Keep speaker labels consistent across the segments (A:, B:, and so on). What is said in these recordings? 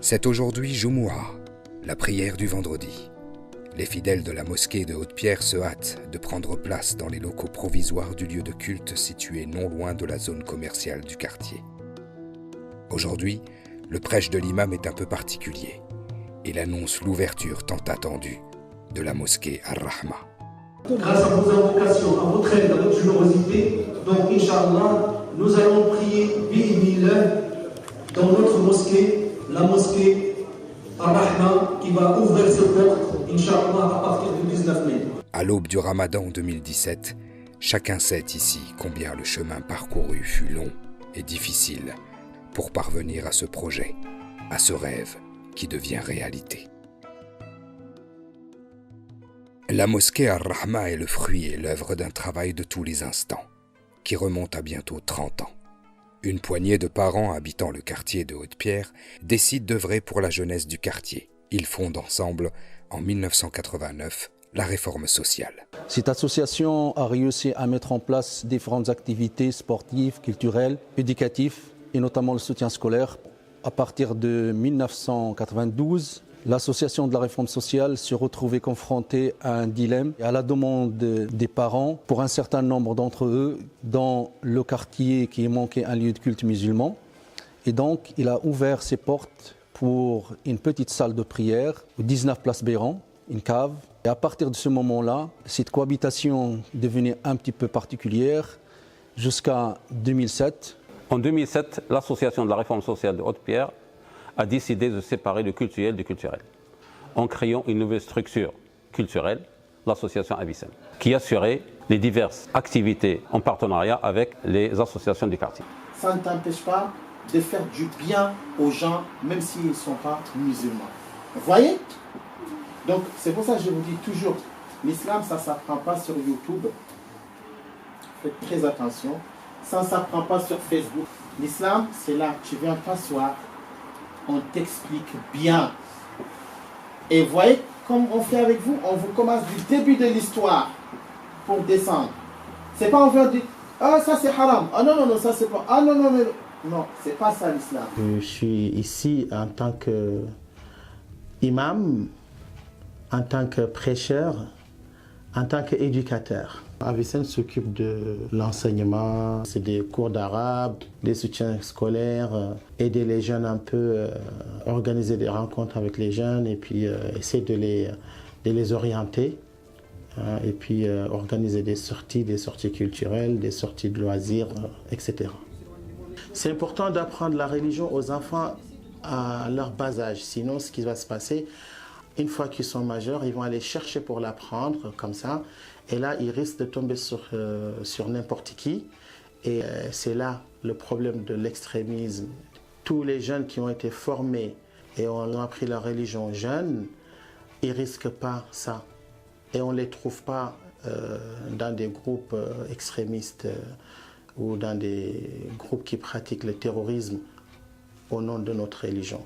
A: C'est aujourd'hui Jumu'ah, la prière du vendredi. Les fidèles de la mosquée de Haute-Pierre se hâtent de prendre place dans les locaux provisoires du lieu de culte situé non loin de la zone commerciale du quartier. Aujourd'hui, le prêche de l'imam est un peu particulier. Il annonce l'ouverture tant attendue de la mosquée Ar-Rahma.
B: Grâce à vos invocations, à votre aide, à votre générosité, donc Inch'Allah, nous allons prier bi'idhnillah dans notre mosquée, la mosquée Ar-Rahma, qui va ouvrir ses portes, Inch'Allah, à partir du 19 mai.
A: À l'aube du Ramadan 2017, chacun sait ici combien le chemin parcouru fut long et difficile pour parvenir à ce projet, à ce rêve qui devient réalité. La mosquée Ar-Rahma est le fruit et l'œuvre d'un travail de tous les instants, qui remonte à bientôt 30 ans. Une poignée de parents habitant le quartier de Haute-Pierre décident d'œuvrer pour la jeunesse du quartier. Ils fondent ensemble, en 1989, la réforme sociale.
C: Cette association a réussi à mettre en place différentes activités sportives, culturelles, éducatives et notamment le soutien scolaire. À partir de 1992, l'association de la réforme sociale se retrouvait confrontée à un dilemme, à la demande des parents, pour un certain nombre d'entre eux, dans le quartier qui manquait un lieu de culte musulman. Et donc, il a ouvert ses portes pour une petite salle de prière, 19 place Béran, une cave. Et à partir de ce moment-là, cette cohabitation devenait un petit peu particulière jusqu'à 2007.
D: En 2007, l'association de la réforme sociale de Haute-Pierre a décidé de séparer le cultuel du culturel, en créant une nouvelle structure culturelle, l'association Avicenne, qui assurait les diverses activités en partenariat avec les associations du quartier.
E: Ça ne t'empêche pas de faire du bien aux gens, même s'ils ne sont pas musulmans. Vous voyez? Donc c'est pour ça que je vous dis toujours, l'islam, ça ne s'apprend pas sur YouTube. Faites très attention. Ça ne s'apprend pas sur Facebook. L'islam, c'est là, tu viens t'asseoir, on t'explique bien. Et vous voyez, comme on fait avec vous, on vous commence du début de l'histoire pour descendre. C'est pas on vient dire, ah ça c'est haram, ah non, non, non, ça c'est pas, ah non, non, non, non, c'est pas ça l'islam. Je suis ici en tant qu'imam, en tant que prêcheur, en tant qu'éducateur. Avicenne s'occupe de l'enseignement, c'est des cours d'arabe, des soutiens scolaires, aider les jeunes un peu, organiser des rencontres avec les jeunes et puis essayer de les orienter. Et puis organiser des sorties culturelles, des sorties de loisirs, etc. C'est important d'apprendre la religion aux enfants à leur bas âge, sinon ce qui va se passer, une fois qu'ils sont majeurs, ils vont aller chercher pour l'apprendre comme ça. Et là, ils risquent de tomber sur n'importe qui. Et c'est là le problème de l'extrémisme. Tous les jeunes qui ont été formés et ont appris la religion jeunes, ils ne risquent pas ça. Et on ne les trouve pas dans des groupes extrémistes ou dans des groupes qui pratiquent le terrorisme au nom de notre religion.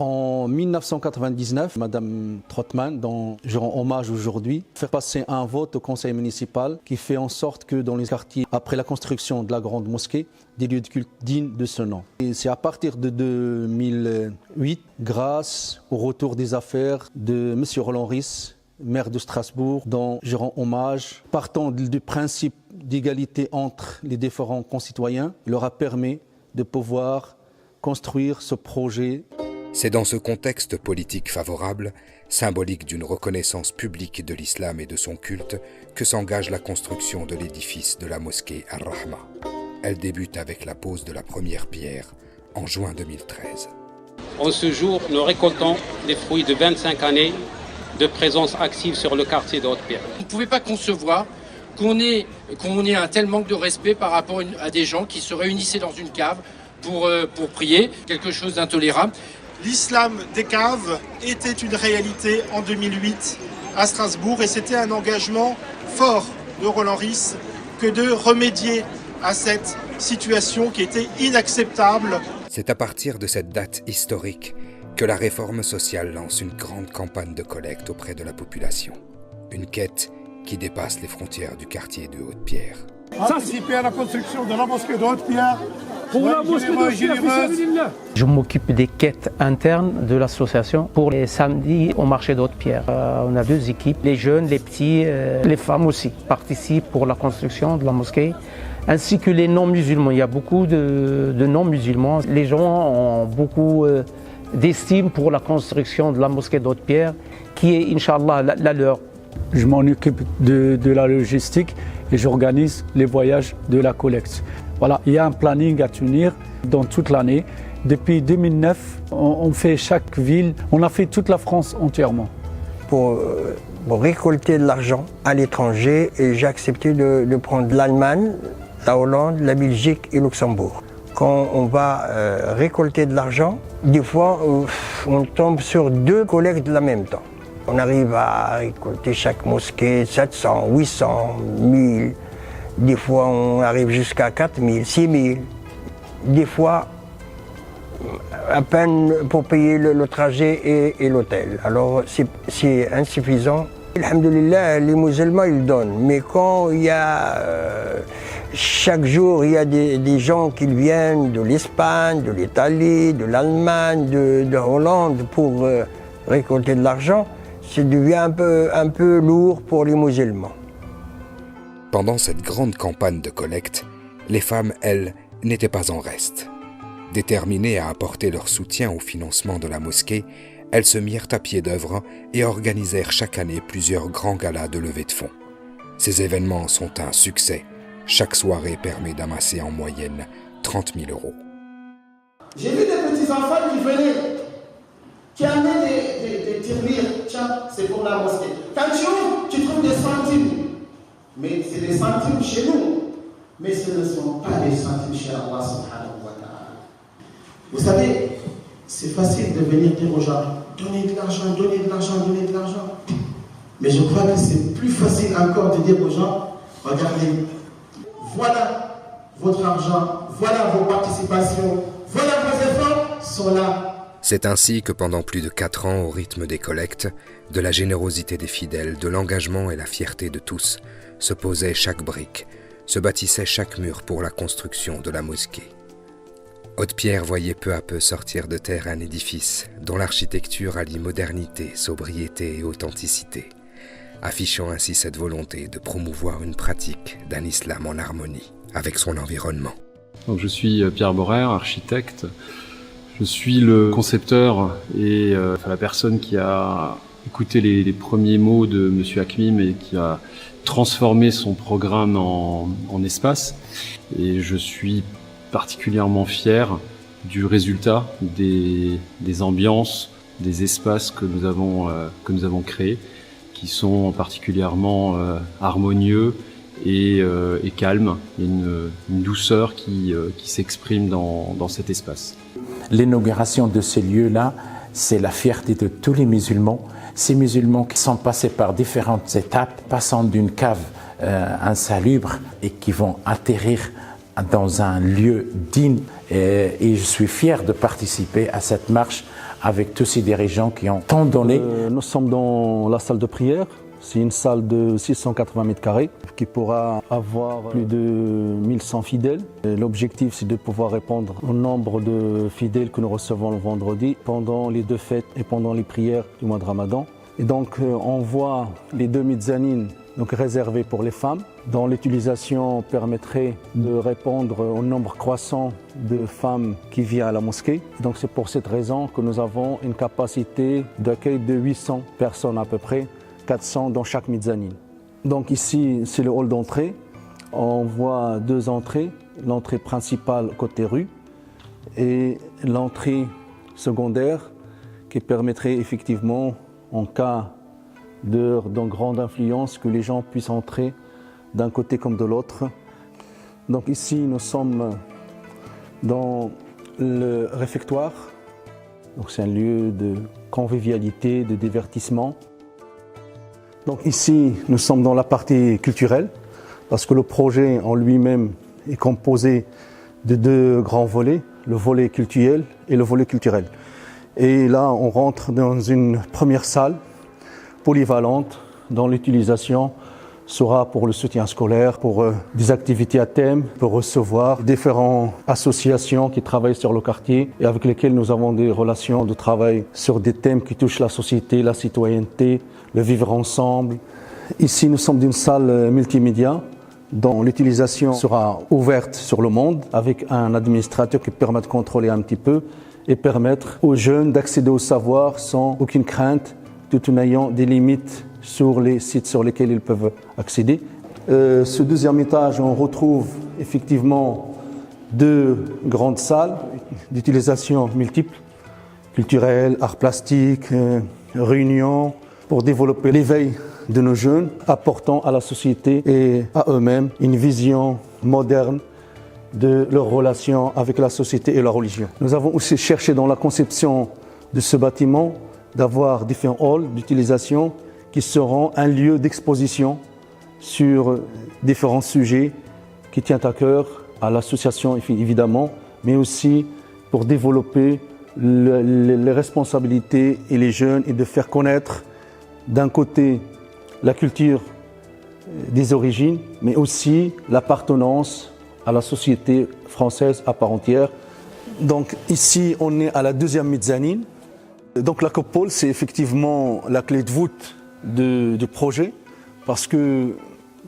C: En 1999, Madame Trottmann, dont je rends hommage aujourd'hui, fait passer un vote au conseil municipal qui fait en sorte que dans les quartiers, après la construction de la grande mosquée, des lieux de culte dignes de ce nom. Et c'est à partir de 2008, grâce au retour des affaires de M. Roland Ries, maire de Strasbourg, dont je rends hommage, partant du principe d'égalité entre les différents concitoyens, leur a permis de pouvoir construire ce projet.
A: C'est dans ce contexte politique favorable, symbolique d'une reconnaissance publique de l'islam et de son culte, que s'engage la construction de l'édifice de la mosquée Ar-Rahma. Elle débute avec la pose de la première pierre en juin 2013.
F: En ce jour, nous récoltons les fruits de 25 années de présence active sur le quartier de Haute-Pierre.
G: Vous ne pouvez pas concevoir qu'on ait un tel manque de respect par rapport à des gens qui se réunissaient dans une cave pour prier, quelque chose d'intolérable.
H: L'islam des caves était une réalité en 2008 à Strasbourg et c'était un engagement fort de Roland Ries que de remédier à cette situation qui était inacceptable.
A: C'est à partir de cette date historique que la réforme sociale lance une grande campagne de collecte auprès de la population. Une quête qui dépasse les frontières du quartier de Haute-Pierre.
I: Participer à la construction de la mosquée de Haute-Pierre pour la mosquée d'Haute-Pierre.
J: Je m'occupe des quêtes internes de l'association pour les samedis au marché de Haute-Pierre. On a 2 équipes, les jeunes, les petits, les femmes aussi participent pour la construction de la mosquée, ainsi que les non-musulmans. Il y a beaucoup de non-musulmans. Les gens ont beaucoup d'estime pour la construction de la mosquée de Haute-Pierre, qui est, Inch'Allah, la leur.
I: Je m'en occupe de la logistique et j'organise les voyages de la collecte. Voilà, il y a un planning à tenir dans toute l'année. Depuis 2009, on fait chaque ville, on a fait toute la France entièrement.
K: Pour récolter de l'argent à l'étranger, et j'ai accepté de prendre l'Allemagne, la Hollande, la Belgique et le Luxembourg. Quand on va récolter de l'argent, des fois on tombe sur 2 collectes en même temps. On arrive à récolter chaque mosquée 700, 800, 1000. Des fois on arrive jusqu'à 4000, 6000. Des fois à peine pour payer le trajet et l'hôtel. Alors c'est insuffisant. Alhamdulillah, les musulmans ils donnent, mais quand il y a chaque jour il y a des gens qui viennent de l'Espagne, de l'Italie, de l'Allemagne, de Hollande pour récolter de l'argent, ça devient un peu lourd pour les musulmans.
A: Pendant cette grande campagne de collecte, les femmes, elles, n'étaient pas en reste. Déterminées à apporter leur soutien au financement de la mosquée, elles se mirent à pied d'œuvre et organisèrent chaque année plusieurs grands galas de levée de fonds. Ces événements sont un succès. Chaque soirée permet d'amasser en moyenne 30 000 €.
B: J'ai vu des petits-enfants qui venaient, qui amenaient des tirelires. Tiens, c'est pour la mosquée. Quand tu ouvres, tu trouves des centimes. Mais c'est des centimes chez nous. Mais ce ne sont pas des centimes chez Allah subhanahu wa ta'ala. Vous savez, c'est facile de venir dire aux gens, donnez de l'argent, donnez de l'argent, donnez de l'argent. Mais je crois que c'est plus facile encore de dire aux gens, regardez, voilà votre argent, voilà vos participations, voilà vos efforts sont là.
A: C'est ainsi que pendant plus de 4 ans, au rythme des collectes, de la générosité des fidèles, de l'engagement et la fierté de tous, se posait chaque brique, se bâtissait chaque mur pour la construction de la mosquée. Haute-Pierre voyait peu à peu sortir de terre un édifice dont l'architecture allie modernité, sobriété et authenticité, affichant ainsi cette volonté de promouvoir une pratique d'un islam en harmonie avec son environnement.
L: Donc je suis Pierre Borrer, architecte. Je suis le concepteur et la personne qui a écouté les premiers mots de M. Hakmim et qui a transformé son programme en espace. Et je suis particulièrement fier du résultat des ambiances, des espaces que nous avons créés, qui sont particulièrement harmonieux et calmes. Il y a une douceur qui s'exprime dans cet espace.
M: L'inauguration de ces lieux-là, c'est la fierté de tous les musulmans. Ces musulmans qui sont passés par différentes étapes, passant d'une cave insalubre et qui vont atterrir dans un lieu digne. Et je suis fier de participer à cette marche avec tous ces dirigeants qui ont tant donné.
C: Nous sommes dans la salle de prière. C'est une salle de 680 mètres carrés qui pourra avoir plus de 1100 fidèles. L'objectif, c'est de pouvoir répondre au nombre de fidèles que nous recevons le vendredi pendant les 2 fêtes et pendant les prières du mois de Ramadan. Et donc, on voit les 2 mezzanines réservées pour les femmes, dont l'utilisation permettrait de répondre au nombre croissant de femmes qui viennent à la mosquée. Donc, c'est pour cette raison que nous avons une capacité d'accueil de 800 personnes à peu près, 400 dans chaque mezzanine. Donc ici, c'est le hall d'entrée. On voit 2 entrées, l'entrée principale côté rue et l'entrée secondaire qui permettrait effectivement, en cas d'une grande influence, que les gens puissent entrer d'un côté comme de l'autre. Donc ici, nous sommes dans le réfectoire. Donc c'est un lieu de convivialité, de divertissement. Donc ici, nous sommes dans la partie culturelle, parce que le projet en lui-même est composé de 2 grands volets, le volet cultuel et le volet culturel. Et là, on rentre dans une première salle polyvalente, dont l'utilisation sera pour le soutien scolaire, pour des activités à thème, pour recevoir différentes associations qui travaillent sur le quartier et avec lesquelles nous avons des relations de travail sur des thèmes qui touchent la société, la citoyenneté, le vivre ensemble. Ici, nous sommes d'une salle multimédia dont l'utilisation sera ouverte sur le monde avec un administrateur qui permet de contrôler un petit peu et permettre aux jeunes d'accéder au savoir sans aucune crainte, tout en ayant des limites sur les sites sur lesquels ils peuvent accéder. Ce deuxième étage, on retrouve effectivement 2 grandes salles d'utilisation multiples, culturelles, arts plastiques, réunions, pour développer l'éveil de nos jeunes, apportant à la société et à eux-mêmes une vision moderne de leur relation avec la société et la religion. Nous avons aussi cherché dans la conception de ce bâtiment d'avoir différents halls d'utilisation qui seront un lieu d'exposition sur différents sujets qui tiennent à cœur à l'association évidemment, mais aussi pour développer les responsabilités et les jeunes et de faire connaître d'un côté la culture des origines, mais aussi l'appartenance à la société française à part entière. Donc ici, on est à la 2e mezzanine. Donc la coupole, c'est effectivement la clé de voûte du projet, parce que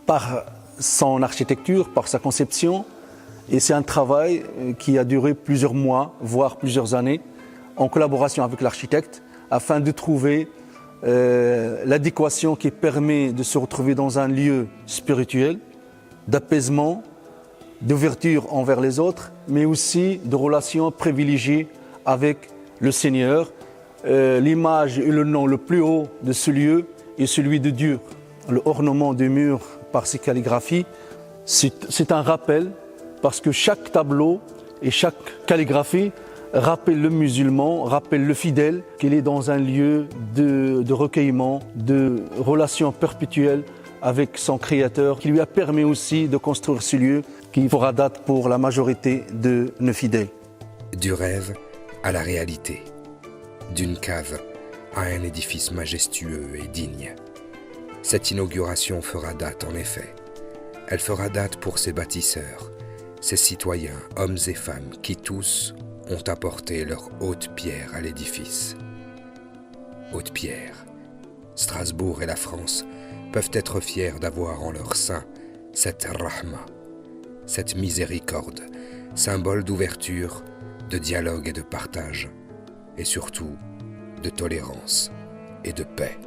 C: par son architecture, par sa conception, et c'est un travail qui a duré plusieurs mois, voire plusieurs années, en collaboration avec l'architecte, afin de trouver l'adéquation qui permet de se retrouver dans un lieu spirituel, d'apaisement, d'ouverture envers les autres, mais aussi de relations privilégiées avec le Seigneur. L'image et le nom le plus haut de ce lieu est celui de Dieu. Le ornement des murs par ces calligraphies, c'est un rappel, parce que chaque tableau et chaque calligraphie rappelle le musulman, rappelle le fidèle qu'il est dans un lieu de recueillement, de relations perpétuelles avec son Créateur, qui lui a permis aussi de construire ce lieu qui fera date pour la majorité de nos fidèles.
A: Du rêve à la réalité, d'une cave à un édifice majestueux et digne. Cette inauguration fera date en effet. Elle fera date pour ses bâtisseurs, ces citoyens, hommes et femmes, qui tous ont apporté leur haute pierre à l'édifice. Haute pierre, Strasbourg et la France peuvent être fiers d'avoir en leur sein cette rahma, cette miséricorde, symbole d'ouverture, de dialogue et de partage, et surtout de tolérance et de paix.